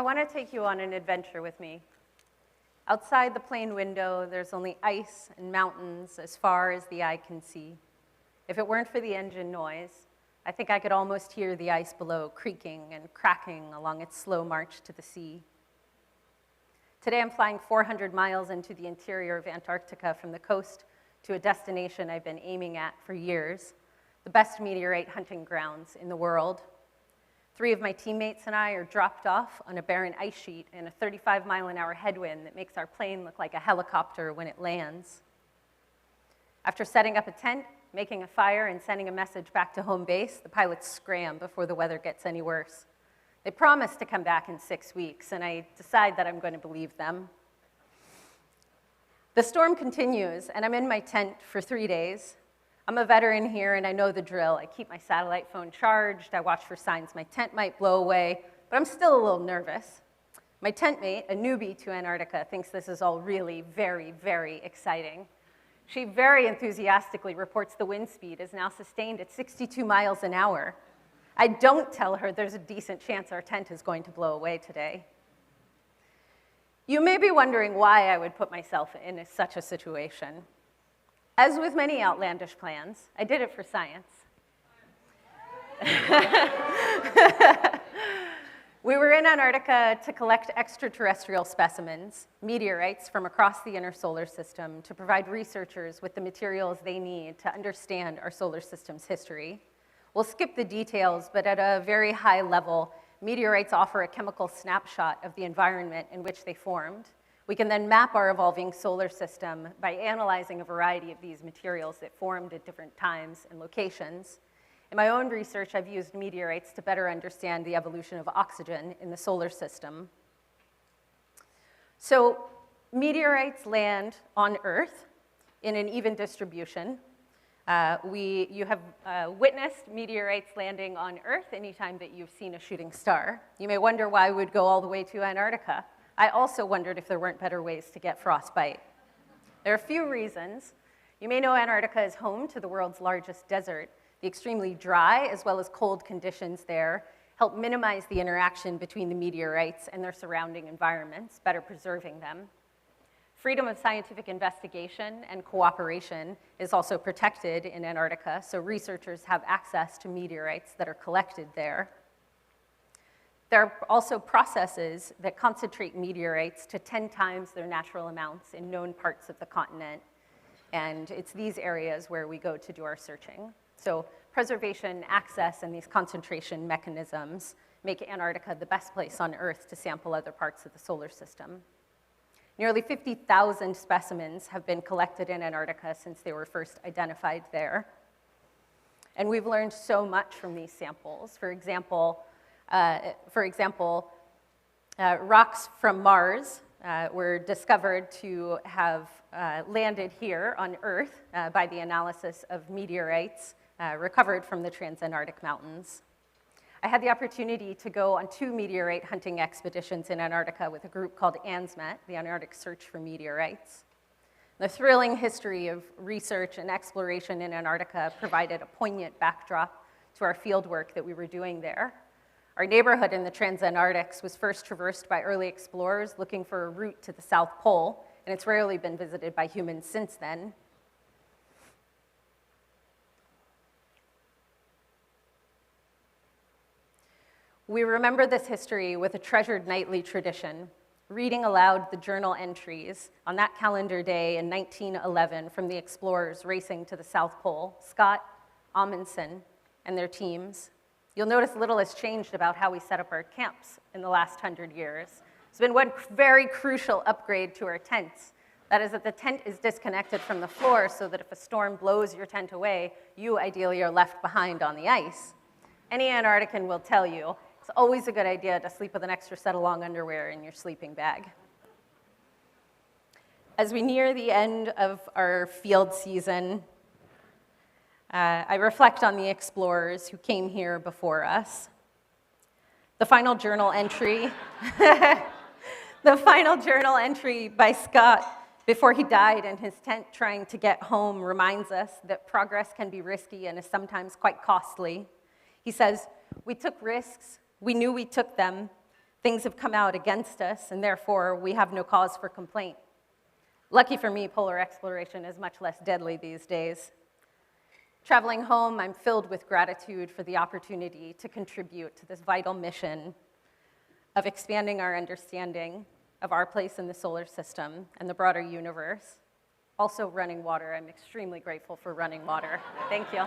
I want to take you on an adventure with me. Outside the plane window, there's only ice and mountains as far as the eye can see. If it weren't for the engine noise, I think I could almost hear the ice below creaking and cracking along its slow march to the sea. Today I'm flying 400 miles into the interior of Antarctica from the coast to a destination I've been aiming at for years, the best meteorite hunting grounds in the world. 3 of my teammates and I are dropped off on a barren ice sheet in a 35-mile-an-hour headwind that makes our plane look like a helicopter when it lands. After setting up a tent, making a fire, and sending a message back to home base, the pilots scram before the weather gets any worse. They promise to come back in 6 weeks, and I decide that I'm going to believe them. The storm continues, and I'm in my tent for 3 days. I'm a veteran here, and I know the drill. I keep my satellite phone charged. I watch for signs my tent might blow away, but I'm still a little nervous. My tent mate, a newbie to Antarctica, thinks this is all really very, very exciting. She very enthusiastically reports the wind speed is now sustained at 62 miles an hour. I don't tell her there's a decent chance our tent is going to blow away today. You may be wondering why I would put myself in such a situation. As with many outlandish plans, I did it for science. We were in Antarctica to collect extraterrestrial specimens, meteorites from across the inner solar system, to provide researchers with the materials they need to understand our solar system's history. We'll skip the details, but at a very high level, meteorites offer a chemical snapshot of the environment in which they formed. We can then map our evolving solar system by analyzing a variety of these materials that formed at different times and locations. In my own research, I've used meteorites to better understand the evolution of oxygen in the solar system. So meteorites land on Earth in an even distribution. You have witnessed meteorites landing on Earth anytime that you've seen a shooting star. You may wonder why we'd go all the way to Antarctica. I also wondered if there weren't better ways to get frostbite. There are a few reasons. You may know Antarctica is home to the world's largest desert. The extremely dry as well as cold conditions there help minimize the interaction between the meteorites and their surrounding environments, better preserving them. Freedom of scientific investigation and cooperation is also protected in Antarctica, so researchers have access to meteorites that are collected there. There are also processes that concentrate meteorites to 10 times their natural amounts in known parts of the continent, and it's these areas where we go to do our searching. So preservation, access, and these concentration mechanisms make Antarctica the best place on Earth to sample other parts of the solar system. Nearly 50,000 specimens have been collected in Antarctica since they were first identified there. And we've learned so much from these samples. For example, rocks from Mars were discovered to have landed here on Earth by the analysis of meteorites recovered from the Transantarctic Mountains. I had the opportunity to go on 2 meteorite hunting expeditions in Antarctica with a group called ANSMET, the Antarctic Search for Meteorites. The thrilling history of research and exploration in Antarctica provided a poignant backdrop to our fieldwork that we were doing there. Our neighborhood in the Transantarctics was first traversed by early explorers looking for a route to the South Pole, and it's rarely been visited by humans since then. We remember this history with a treasured nightly tradition, reading aloud the journal entries on that calendar day in 1911 from the explorers racing to the South Pole, Scott, Amundsen, and their teams. You'll notice little has changed about how we set up our camps in the last 100 years. There's been one very crucial upgrade to our tents. That is that the tent is disconnected from the floor so that if a storm blows your tent away, you ideally are left behind on the ice. Any Antarctican will tell you it's always a good idea to sleep with an extra set of long underwear in your sleeping bag. As we near the end of our field season, I reflect on the explorers who came here before us. The final journal entry, by Scott before he died in his tent trying to get home reminds us that progress can be risky and is sometimes quite costly. He says, "We took risks, we knew we took them, Things have come out against us, and therefore we have no cause for complaint. Lucky for me, polar exploration is much less deadly these days. Traveling home, I'm filled with gratitude for the opportunity to contribute to this vital mission of expanding our understanding of our place in the solar system and the broader universe. Also, running water. I'm extremely grateful for running water. Thank you.